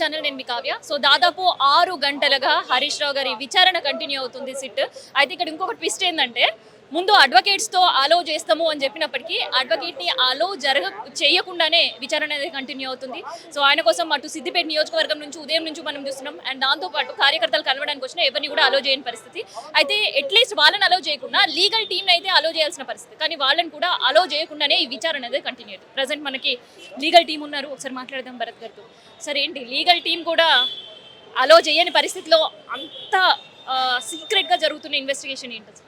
Channel నేను మీ Kavya. So దాదాపు 6 గంటలుగా హరీష్ రావు గారి విచారణ కంటిన్యూ అవుతుంది సిట్. అయితే ఇక్కడ ఇంకొక ట్విస్ట్ ఏంటంటే ముందు అడ్వకేట్స్తో అలో చేస్తాము అని చెప్పినప్పటికీ అడ్వకేట్ని అలో చేయకుండానే విచారణ అనేది కంటిన్యూ అవుతుంది. సో ఆయన కోసం అటు సిద్దిపేట నియోజకవర్గం నుంచి ఉదయం నుంచి మనం చూస్తున్నాం. అండ్ దాంతోపాటు కార్యకర్తలు కలవడానికి వచ్చిన ఎవరిని కూడా అలో చేయని పరిస్థితి. అయితే అట్లీస్ట్ వాళ్ళని అలో చేయకుండా లీగల్ టీంని అయితే అలో చేయాల్సిన పరిస్థితి, కానీ వాళ్ళని కూడా అలో చేయకుండానే ఈ విచారణ అనేది కంటిన్యూ అవుతుంది. ప్రజెంట్ మనకి లీగల్ టీం ఉన్నారు, ఒకసారి మాట్లాడదాం భరత్ గారితో. సరే ఏంటి లీగల్ టీం కూడా అలో చేయని పరిస్థితిలో అంత సీక్రెట్గా జరుగుతున్న ఇన్వెస్టిగేషన్ ఏంటి?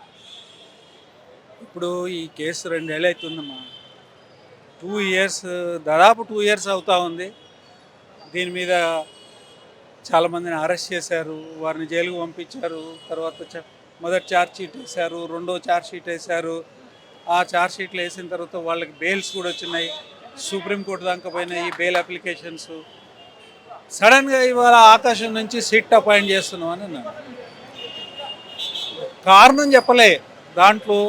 ఇప్పుడు ఈ కేసు 2 ఏళ్ళు అవుతుందమ్మా. 2 ఇయర్స్, దాదాపు 2 ఇయర్స్ అవుతా ఉంది. దీని మీద చాలామందిని అరెస్ట్ చేశారు, వారిని జైలుకు పంపించారు. తర్వాత మొదటి ఛార్జ్ షీట్ వేశారు, రెండో ఛార్జ్ షీట్ వేశారు. ఆ ఛార్జ్ షీట్లు వేసిన తర్వాత వాళ్ళకి బెయిల్స్ కూడా వచ్చినాయి, సుప్రీంకోర్టు దాకా పోయినాయి బెయిల్ అప్లికేషన్స్. సడన్గా ఇవాళ ఆకాశం నుంచి సిట్ అపాయింట్ చేస్తున్నాం అని అన్నాను. కారణం చెప్పలే, దాంట్లో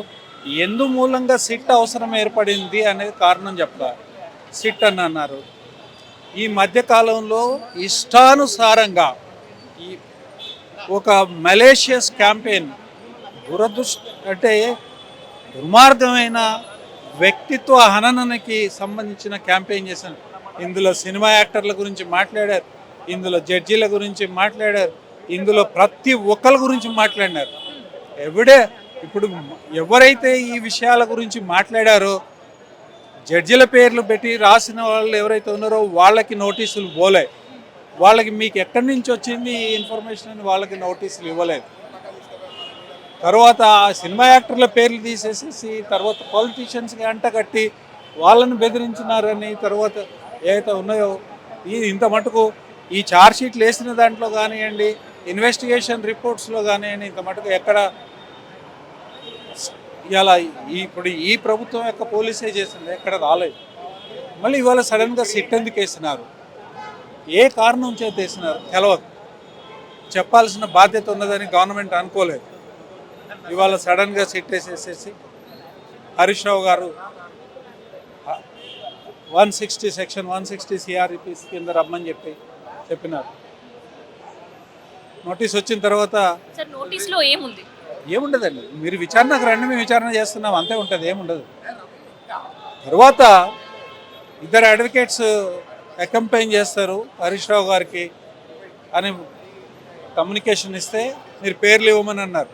ఎందు మూలంగా సిట్ అవసరం ఏర్పడింది అనేది కారణం చెప్తా. సిట్ అని అన్నారు. ఈ మధ్యకాలంలో ఇష్టానుసారంగా ఈ ఒక మలేషియస్ క్యాంపెయిన్, అంటే దుర్మార్గమైన వ్యక్తిత్వ హననానికి సంబంధించిన క్యాంపెయిన్ చేశాను. ఇందులో సినిమా యాక్టర్ల గురించి మాట్లాడారు, ఇందులో జడ్జీల గురించి మాట్లాడారు, ఇందులో ప్రతి ఒక్కరి గురించి మాట్లాడినారు. ఇప్పుడు ఎవరైతే ఈ విషయాల గురించి మాట్లాడారో, జడ్జిల పేర్లు పెట్టి రాసిన వాళ్ళు ఎవరైతే ఉన్నారో వాళ్ళకి నోటీసులు పోలే. వాళ్ళకి మీకు ఎక్కడి నుంచి వచ్చింది ఈ ఇన్ఫర్మేషన్ అని వాళ్ళకి నోటీసులు ఇవ్వలేదు. తర్వాత సినిమా యాక్టర్ల పేర్లు తీసేసేసి తర్వాత పొలిటీషియన్స్కి అంటగట్టి వాళ్ళని బెదిరించినారని తర్వాత ఏవైతే ఉన్నాయో ఇంత మటుకు ఈ ఛార్జ్ షీట్లు వేసిన దాంట్లో కానివ్వండి, ఇన్వెస్టిగేషన్ రిపోర్ట్స్లో కానివ్వండి, ఇంత మటుకు ఎక్కడ ఇలా ఇప్పుడు ఈ ప్రభుత్వం యొక్క పోలీసే చేసింది, ఎక్కడ రాలేదు. మళ్ళీ ఇవాళ సడన్గా సిట్ ఎందుకు వేసినారు, ఏ కారణం చేత వేసినారు తెలవదు. చెప్పాల్సిన బాధ్యత ఉన్నదని గవర్నమెంట్ అనుకోలేదు. ఇవాళ సడన్గా సిట్ వేసేసేసి హరీష్ రావు గారు 160 సెక్షన్ 160 సిఆర్పిసి కింద రమ్మని చెప్పినారు. నోటీస్ వచ్చిన తర్వాత నోటీస్లో ఏముంది? ఏముండదండి, మీరు విచారణకు రండి, మేము విచారణ చేస్తున్నాం, అంతే ఉంటుంది, ఏముండదు. తర్వాత 2 అడ్వకేట్స్ అకంపైన్ చేస్తారు హరీష్ రావు గారికి అని కమ్యూనికేషన్ ఇస్తే మీరు పేర్లు ఇవ్వమని అన్నారు.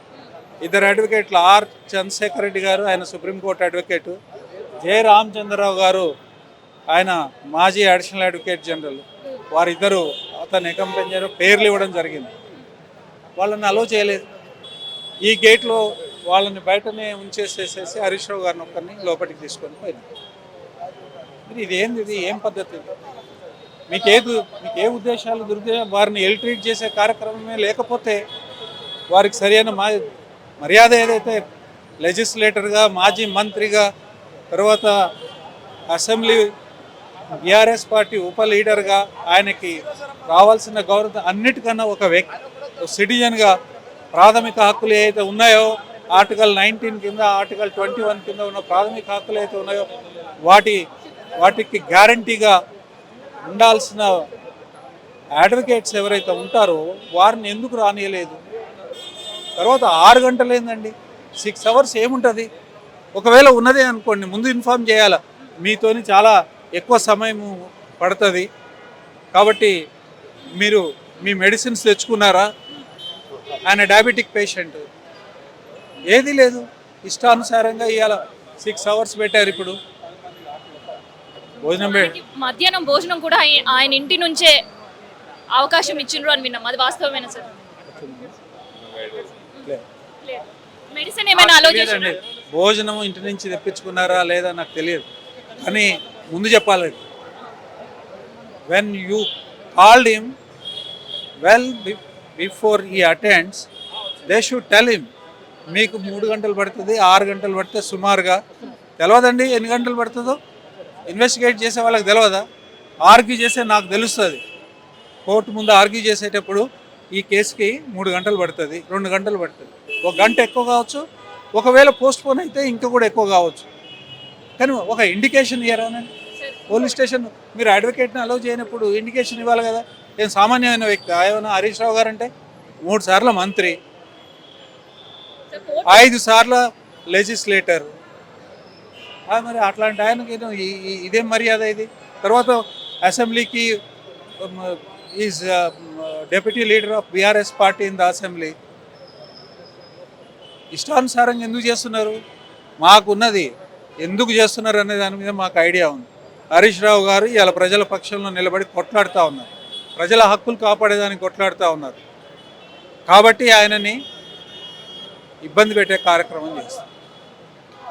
2 అడ్వకేట్లు, ఆర్ చంద్రశేఖర్ రెడ్డి గారు, ఆయన సుప్రీంకోర్టు అడ్వకేటు, జె రామచంద్రరావు గారు, ఆయన మాజీ అడిషనల్ అడ్వకేట్ జనరల్. వారిద్దరూ అతను అకంపైన్ చేయడం, పేర్లు ఇవ్వడం జరిగింది. వాళ్ళని అలో చేయలేదు. ఈ గేట్లో వాళ్ళని బయటనే ఉంచేసేసేసి హరీష్ రావు గారిని ఒక్కరిని లోపలికి తీసుకొని పోయింది. ఇది ఏం పద్ధతి? మీకు ఏ ఉద్దేశాలు వారిని ఎల్ట్రీట్ చేసే కార్యక్రమమే లేకపోతే వారికి సరైన మర్యాద ఏదైతే లెజిస్లేటర్గా, మాజీ మంత్రిగా, తర్వాత అసెంబ్లీ బీఆర్ఎస్ పార్టీ ఉప లీడర్గా ఆయనకి రావాల్సిన గౌరవం అన్నిటికన్నా ఒక సిటిజన్గా ప్రాథమిక హక్కులు ఏవైతే ఉన్నాయో ఆర్టికల్ 19 కింద, ఆర్టికల్ 21 కింద ఉన్న ప్రాథమిక హక్కులు ఏవైతే ఉన్నాయో వాటికి గ్యారంటీగా ఉండాల్సిన అడ్వకేట్స్ ఎవరైతే ఉంటారో వారిని ఎందుకు రానియలేదు? తర్వాత 6 గంటలు ఏందండి, 6 అవర్స్ ఏముంటుంది? ఒకవేళ ఉన్నదే అనుకోండి, ముందు ఇన్ఫామ్ చేయాలా, మీతోని చాలా ఎక్కువ సమయం పడుతుంది కాబట్టి మీరు మీ మెడిసిన్స్ తెచ్చుకున్నారా? ఆయన డయాబెటిక్ పేషెంట్, ఏది లేదు, ఇష్టానుసారంగా ఇవాళ 6 అవర్స్ పెట్టారు. ఇప్పుడు మధ్యాహ్నం భోజనం కూడా ఆయన ఇంటి నుంచే అవకాశం ఇచ్చిండ్రు అని విన్నాం, అది వాస్తవమేనా సార్? మెడిసిన్ ఏమైనా ఆలోచించండి, భోజనం ఇంటి నుంచి తెప్పించుకున్నారా లేదా నాకు తెలియదు, కానీ ముందు చెప్పాలి. When you called him before he attends, they should tell him. మీకు 3 గంటలు పడుతుంది, 6 గంటలు పడితే సుమారుగా తెలియదండి ఎన్ని గంటలు పడుతుందో. ఇన్వెస్టిగేట్ చేసే వాళ్ళకి తెలియదా? ఆర్గ్యూ చేసే నాకు తెలుస్తుంది. కోర్టు ముందు ఆర్గ్యూ చేసేటప్పుడు ఈ కేసుకి 3 గంటలు పడుతుంది, 2 గంటలు పడుతుంది, 1 గంట ఎక్కువ కావచ్చు, ఒకవేళ పోస్ట్పోన్ అయితే ఇంకా కూడా ఎక్కువ కావచ్చు. కానీ ఒక ఇండికేషన్ ఇయ్యరానండి పోలీస్ స్టేషన్. మీరు అడ్వకేట్ని అలౌ చేయనప్పుడు ఇండికేషన్ ఇవ్వాలి కదా. ఏం సామాన్యమైన వ్యక్తి ఆయన హరీష్ రావు గారు అంటే 3 సార్లు మంత్రి, సో కోర్టు 5 సార్లు లెజిస్లేటర్. మరి అట్లాంటి ఆయనకి ఇదేం మర్యాద ఇది? తర్వాత అసెంబ్లీకి is deputy leader of BRS party in the assembly. ఇష్టానుసారంగా ఎందుకు చేస్తున్నారు? మాకున్నది ఎందుకు చేస్తున్నారు అనే దాని మీద మాకు ఐడియా ఉంది. హరీష్ రావు గారు ఇలా ప్రజల పక్షంలో నిలబడి కొట్లాడుతూ ఉన్నారు, ప్రజల హక్కులు కాపాడేదానికి కొట్లాడుతూ ఉన్నారు. కాబట్టి ఆయనని ఇబ్బంది పెట్టే కార్యక్రమం చేస్తారు.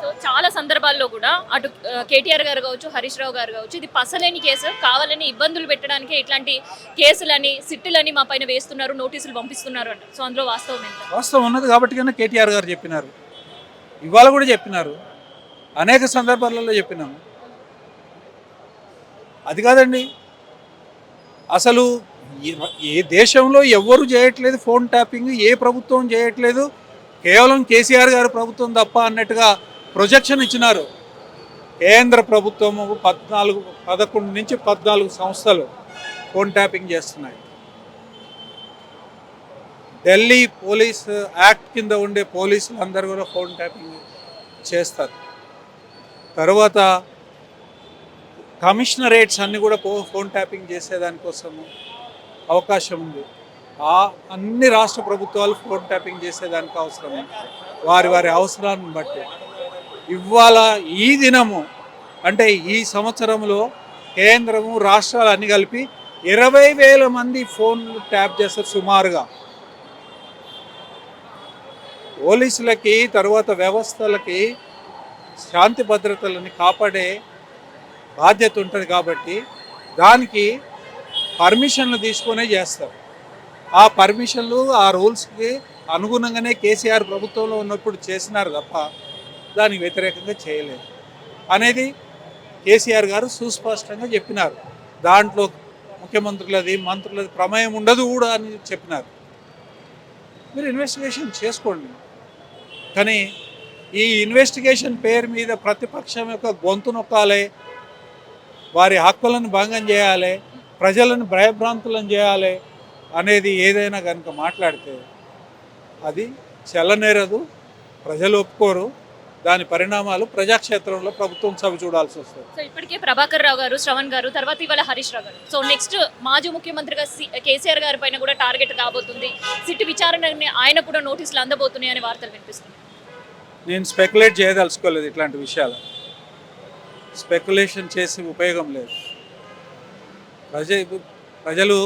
సో చాలా సందర్భాల్లో కూడా అటు కేటీఆర్ గారు కావచ్చు, హరీష్ రావు గారు కావచ్చు, ఇది పసలేని కేసు, కావాలని ఇబ్బందులు పెట్టడానికి ఇట్లాంటి కేసులని సిట్టులని మా పైన వేస్తున్నారు, నోటీసులు పంపిస్తున్నారు అంట. సో అందులో వాస్తవం ఎంత? వాస్తవం ఉన్నది కాబట్టి కన్నా కేటీఆర్ గారు చెప్పినారు, ఇవాళ కూడా చెప్పినారు, అనేక సందర్భాలలో చెప్పినాము. అది కాదండి, అసలు ఏ దేశంలో ఎవ్వరు చేయట్లేదు ఫోన్ ట్యాపింగ్, ఏ ప్రభుత్వం చేయట్లేదు, కేవలం కేసీఆర్ గారు ప్రభుత్వం తప్ప అన్నట్టుగా ప్రొజెక్షన్ ఇచ్చినారు. కేంద్ర ప్రభుత్వము 11 నుంచి 14 సంస్థలు ఫోన్ ట్యాపింగ్ చేస్తున్నాయి. ఢిల్లీ పోలీస్ యాక్ట్ కింద ఉండే పోలీసులు అందరూ కూడా ఫోన్ ట్యాపింగ్ చేస్తారు. తర్వాత కమిషనరేట్స్ అన్నీ కూడా ఫోన్ ట్యాపింగ్ చేసేదానికోసము అవకాశం ఉంది. అన్ని రాష్ట్ర ప్రభుత్వాలు ఫోన్ ట్యాపింగ్ చేసేదానికి అవసరం ఉంది, వారి వారి అవసరాన్ని బట్టి. ఇవాళ ఈ దినము అంటే ఈ సంవత్సరంలో కేంద్రము రాష్ట్రాలు అన్ని కలిపి 20,000 మంది ఫోన్లు ట్యాప్ చేస్తారు సుమారుగా. పోలీసులకి తర్వాత వ్యవస్థలకి శాంతి భద్రతలని కాపాడే బాధ్యత ఉంటుంది కాబట్టి దానికి పర్మిషన్లు తీసుకునే చేస్తారు. ఆ పర్మిషన్లు ఆ రూల్స్కి అనుగుణంగానే కేసీఆర్ ప్రభుత్వంలో ఉన్నప్పుడు చేసినారు తప్ప దానికి వ్యతిరేకంగా చేయలేదు అనేది కేసీఆర్ గారు సుస్పష్టంగా చెప్పినారు. దాంట్లో ముఖ్యమంత్రులది మంత్రులది ప్రమేయం ఉండదు కూడా అని చెప్పినారు. మీరు ఇన్వెస్టిగేషన్ చేసుకోండి, కానీ ఈ ఇన్వెస్టిగేషన్ పేరు మీద ప్రతిపక్షం యొక్క గొంతు నొక్కాలి, వారి హక్కులను భంగం చేయాలి, ప్రజలను భయభ్రాంతులను చేయాలి అనేది ఏదైనా కనుక మాట్లాడితే అది చెల్లనేరదు, ప్రజలు ఒప్పుకోరు. దాని పరిణామాలు ప్రజాక్షేత్రంలో ప్రభుత్వం చవి చూడాల్సి వస్తుంది. సో ఇప్పటికే ప్రభాకర్ రావు గారు, శ్రవణ్ గారు, తర్వాత ఇవాళ హరీష్ రావు గారు. సో నెక్స్ట్ మాజీ ముఖ్యమంత్రిగా కేసీఆర్ గారి పైన కూడా టార్గెట్ కాబోతుంది, సిట్ విచారణని ఆయన కూడా నోటీసులు అందబోతున్నాయి అనే వార్తలు వినిపిస్తుంది. నేను స్పెక్యులేట్ చేయదలుచుకోలేదు, ఇట్లాంటి విషయాలు స్పెక్యులేషన్ చేసి ఉపయోగం లేదు. ప్రజలు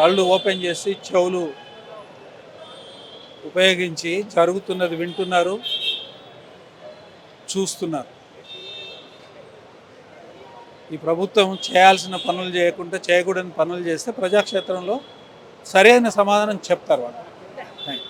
కళ్ళు ఓపెన్ చేసి చెవులు ఉపయోగించి జరుగుతున్నది వింటున్నారు, చూస్తున్నారు. ఈ ప్రభుత్వం చేయాల్సిన పనులు చేయకుండా చేయకూడని పనులు చేస్తే ప్రజాక్షేత్రంలో సరైన సమాధానం చెప్తారు వాళ్ళు.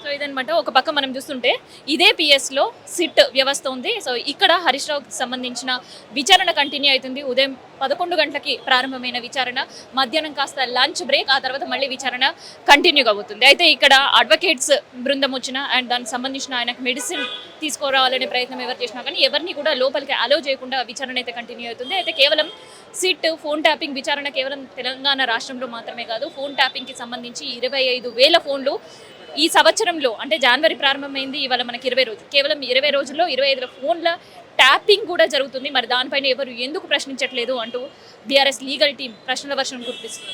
సో ఇదనమాట. ఒక పక్క మనం చూస్తుంటే ఇదే పిఎస్లో సిట్ వ్యవస్థ ఉంది. సో ఇక్కడ హరీష్ రావుకి సంబంధించిన విచారణ కంటిన్యూ అవుతుంది. ఉదయం 11 గంటలకి ప్రారంభమైన విచారణ, మధ్యాహ్నం కాస్త లంచ్ బ్రేక్, ఆ తర్వాత మళ్ళీ విచారణ కంటిన్యూ అవుతుంది. అయితే ఇక్కడ అడ్వకేట్స్ బృందం వచ్చిన అండ్ దానికి సంబంధించిన ఆయనకు మెడిసిన్ తీసుకురావాలనే ప్రయత్నం ఎవరు చేసినా కానీ ఎవరిని కూడా లోపలికి అలో చేయకుండా విచారణ అయితే కంటిన్యూ అవుతుంది. అయితే కేవలం సిట్ ఫోన్ ట్యాపింగ్ విచారణ కేవలం తెలంగాణ రాష్ట్రంలో మాత్రమే కాదు, ఫోన్ ట్యాపింగ్కి సంబంధించి 25,000 ఫోన్లు ఈ సంవత్సరంలో, అంటే జనవరి ప్రారంభమైంది, ఇవాళ మనకి 20 రోజులు, కేవలం 20 రోజుల్లో 25,000 ఫోన్ల ట్యాపింగ్ కూడా జరుగుతుంది. మరి దానిపైన ఎవరు ఎందుకు ప్రశ్నించట్లేదు అంటూ బీఆర్ఎస్ లీగల్ టీం ప్రశ్నల వర్షం కురిపిస్తుంది.